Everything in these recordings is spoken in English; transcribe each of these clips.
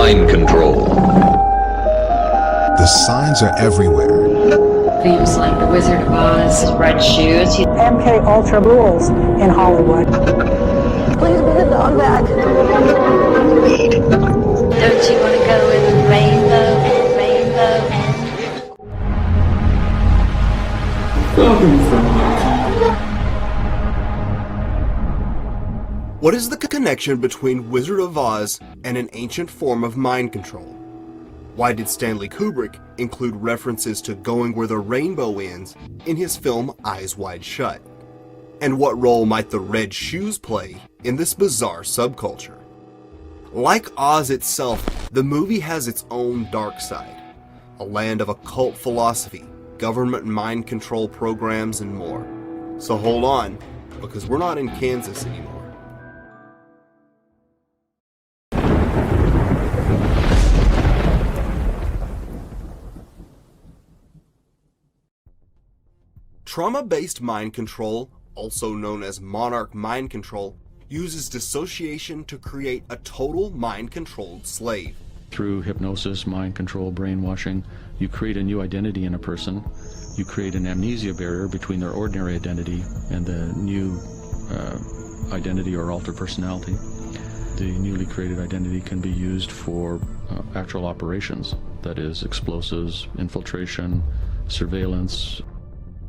mind control. The signs are everywhere. Themes like The Wizard of Oz, Red Shoes, MK Ultra rules in Hollywood. Please bring the dog back. Don't you want to go with Rainbow and Rainbow and... What is the connection between Wizard of Oz and an ancient form of mind control? Why did Stanley Kubrick include references to going where the rainbow ends in his film Eyes Wide Shut? And what role might the red shoes play in this bizarre subculture? Like Oz itself, the movie has its own dark side, a land of occult philosophy, government mind control programs, and more. So hold on, because we're not in Kansas anymore. Trauma-based mind control, also known as Monarch mind control, uses dissociation to create a total mind-controlled slave. Through hypnosis, mind control, brainwashing, you create a new identity in a person. You create an amnesia barrier between their ordinary identity and the new identity or altered personality. The newly created identity can be used for actual operations, that is, explosives, infiltration, surveillance.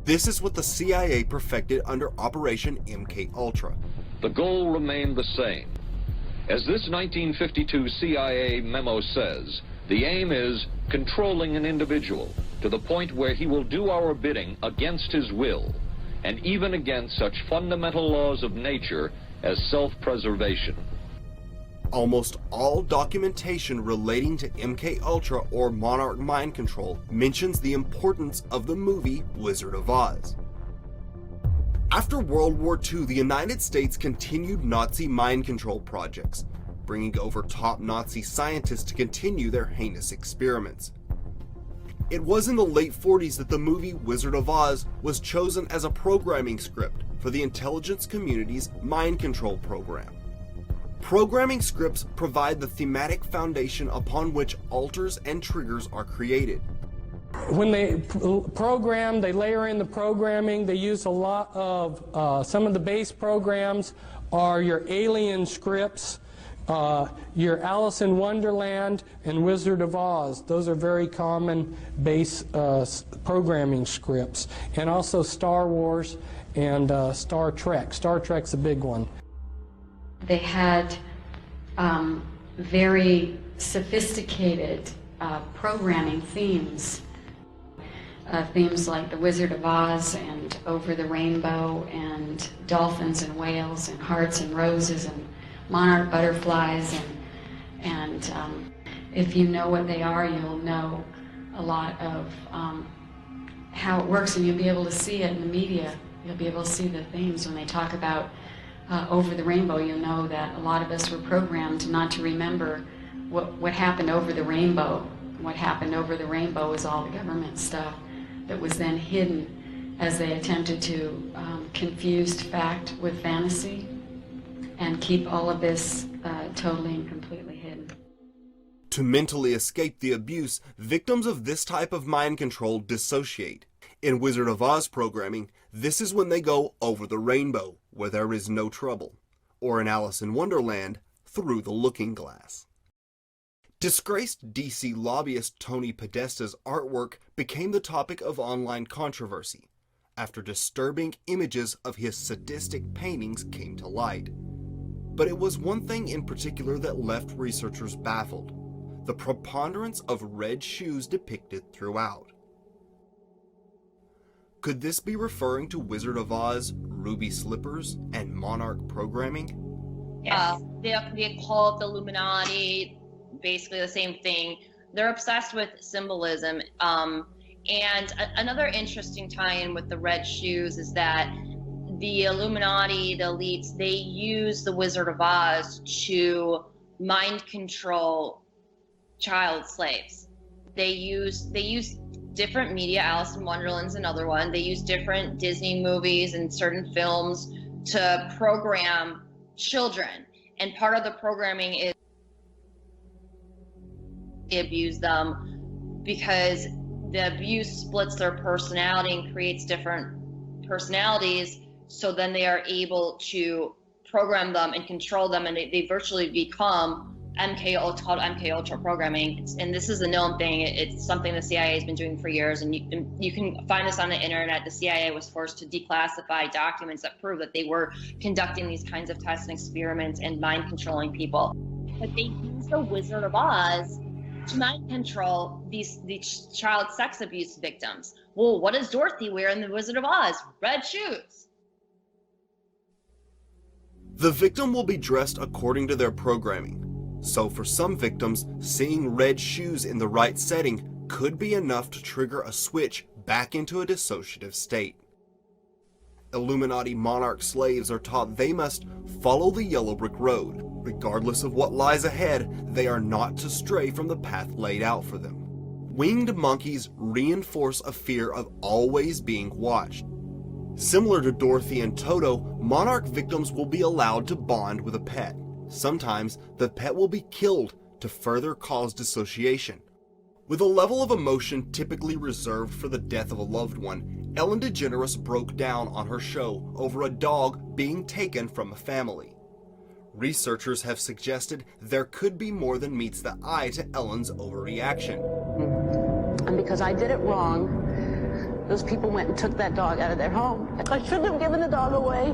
This is what the CIA perfected under Operation MK Ultra. The goal remained the same. As this 1952 CIA memo says, the aim is controlling an individual to the point where he will do our bidding against his will, and even against such fundamental laws of nature as self-preservation. Almost all documentation relating to MK Ultra or Monarch mind control mentions the importance of the movie Wizard of Oz. After World War II, the United States continued Nazi mind control projects, bringing over top Nazi scientists to continue their heinous experiments. It was in the late 40s that the movie Wizard of Oz was chosen as a programming script for the intelligence community's mind control program. Programming scripts provide the thematic foundation upon which alters and triggers are created. When they program, they layer in the programming. They use a lot of, some of the base programs are your Alien scripts, your Alice in Wonderland, and Wizard of Oz. Those are very common base programming scripts. And also Star Wars and Star Trek. Star Trek's a big one. They had very sophisticated programming themes. Themes like The Wizard of Oz and Over the Rainbow and Dolphins and Whales and Hearts and Roses and Monarch butterflies, and if you know what they are, you'll know a lot of how it works, and you'll be able to see it in the media. You'll be able to see the themes when they talk about Over the Rainbow. You'll know that a lot of us were programmed not to remember what happened over the rainbow. What happened over the rainbow was all the government stuff that was then hidden as they attempted to confuse fact with fantasy and keep all of this totally and completely hidden. To mentally escape the abuse, victims of this type of mind control dissociate. In Wizard of Oz programming, this is when they go over the rainbow, where there is no trouble, or in Alice in Wonderland, through the looking glass. Disgraced DC lobbyist Tony Podesta's artwork became the topic of online controversy after disturbing images of his sadistic paintings came to light. But it was one thing in particular that left researchers baffled: the preponderance of red shoes depicted throughout. Could this be referring to Wizard of Oz, ruby slippers, and Monarch programming? Yes. The occult, the Illuminati, basically the same thing. They're obsessed with symbolism. And another interesting tie-in with the red shoes is that the Illuminati, the elites, they use the Wizard of Oz to mind control child slaves. They use different media. Alice in Wonderland's another one. They use different Disney movies and certain films to program children. And part of the programming is abuse them because the abuse splits their personality and creates different personalities. So then they are able to program them and control them, and they virtually become it's called MK Ultra programming. And this is a known thing. It's something the CIA has been doing for years, and you can find this on the internet. The CIA was forced to declassify documents that prove that they were conducting these kinds of tests and experiments and mind controlling people. But they used the Wizard of Oz to mind control these child sex abuse victims. Well, what does Dorothy wear in the Wizard of Oz? Red shoes. The victim will be dressed according to their programming. So for some victims, seeing red shoes in the right setting could be enough to trigger a switch back into a dissociative state. Illuminati Monarch slaves are taught they must follow the yellow brick road. Regardless of what lies ahead, they are not to stray from the path laid out for them. Winged monkeys reinforce a fear of always being watched. Similar to Dorothy and Toto, Monarch victims will be allowed to bond with a pet. Sometimes the pet will be killed to further cause dissociation. With a level of emotion typically reserved for the death of a loved one, Ellen DeGeneres broke down on her show over a dog being taken from a family. Researchers have suggested there could be more than meets the eye to Ellen's overreaction. And because I did it wrong, those people went and took that dog out of their home. I shouldn't have given the dog away.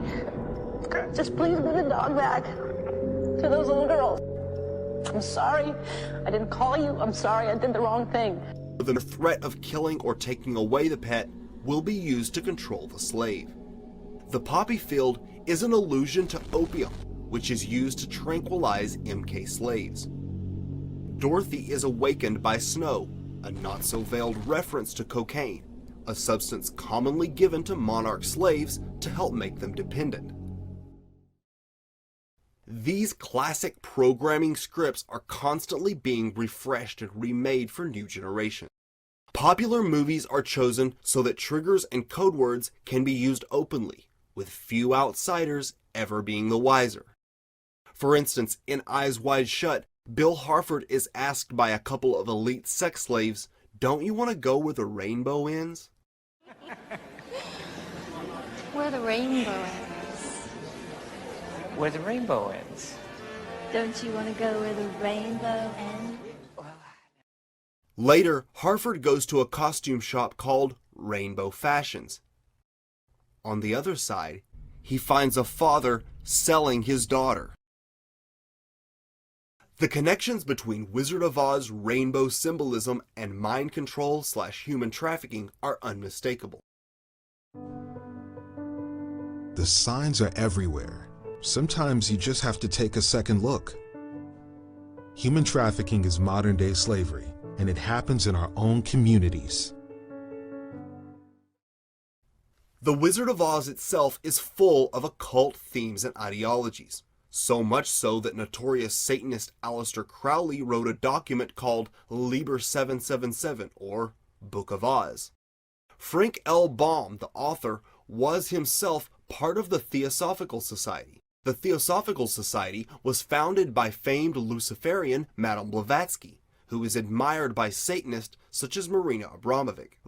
Just please give the dog back to those little girls. I'm sorry. I didn't call you. I'm sorry. I did the wrong thing. The threat of killing or taking away the pet will be used to control the slave. The poppy field is an allusion to opium, which is used to tranquilize MK slaves. Dorothy is awakened by snow, a not-so-veiled reference to cocaine, a substance commonly given to Monarch slaves to help make them dependent. These classic programming scripts are constantly being refreshed and remade for new generations. Popular movies are chosen so that triggers and code words can be used openly, with few outsiders ever being the wiser. For instance, in Eyes Wide Shut, Bill Harford is asked by a couple of elite sex slaves, "Don't you want to go where the rainbow ends?" Where the rainbow ends. Where the rainbow ends. Don't you want to go where the rainbow ends? Later, Harford goes to a costume shop called Rainbow Fashions. On the other side, he finds a father selling his daughter. The connections between Wizard of Oz rainbow symbolism and mind control/human trafficking are unmistakable. The signs are everywhere. Sometimes you just have to take a second look. Human trafficking is modern-day slavery, and it happens in our own communities. The Wizard of Oz itself is full of occult themes and ideologies, so much so that notorious Satanist Aleister Crowley wrote a document called Liber 777, or Book of Oz. Frank L. Baum, the author, was himself part of the Theosophical Society. The Theosophical Society was founded by famed Luciferian Madame Blavatsky, who is admired by Satanists such as Marina Abramovic.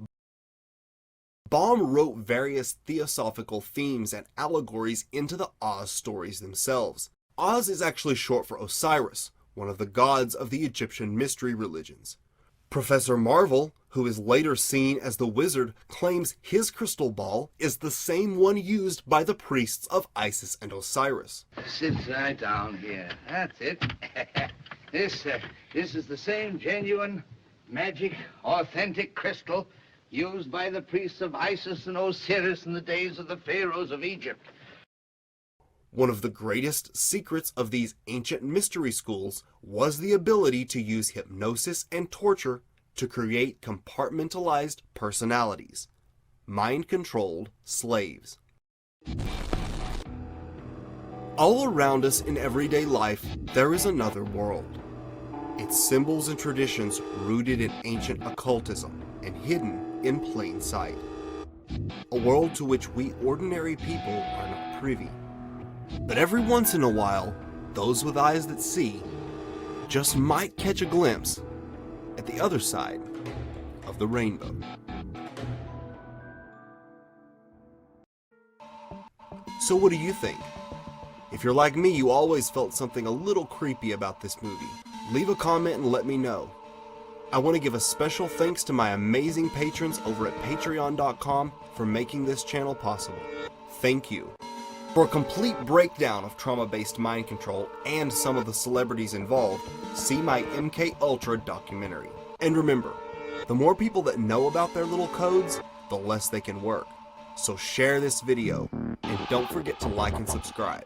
Baum wrote various theosophical themes and allegories into the Oz stories themselves. Oz is actually short for Osiris, one of the gods of the Egyptian mystery religions. Professor Marvel, who is later seen as the wizard, claims his crystal ball is the same one used by the priests of Isis and Osiris. Sit right down here. That's it. This is the same genuine, magic, authentic crystal used by the priests of Isis and Osiris in the days of the pharaohs of Egypt. One of the greatest secrets of these ancient mystery schools was the ability to use hypnosis and torture to create compartmentalized personalities, mind-controlled slaves. All around us in everyday life, there is another world. Its symbols and traditions rooted in ancient occultism and hidden in plain sight. A world to which we ordinary people are not privy. But every once in a while, those with eyes that see just might catch a glimpse at the other side of the rainbow. So what do you think? If you're like me, you always felt something a little creepy about this movie. Leave a comment and let me know. I want to give a special thanks to my amazing patrons over at patreon.com for making this channel possible. Thank you. For a complete breakdown of trauma-based mind control and some of the celebrities involved, see my MK Ultra documentary. And remember, the more people that know about their little codes, the less they can work. So share this video, and don't forget to like and subscribe.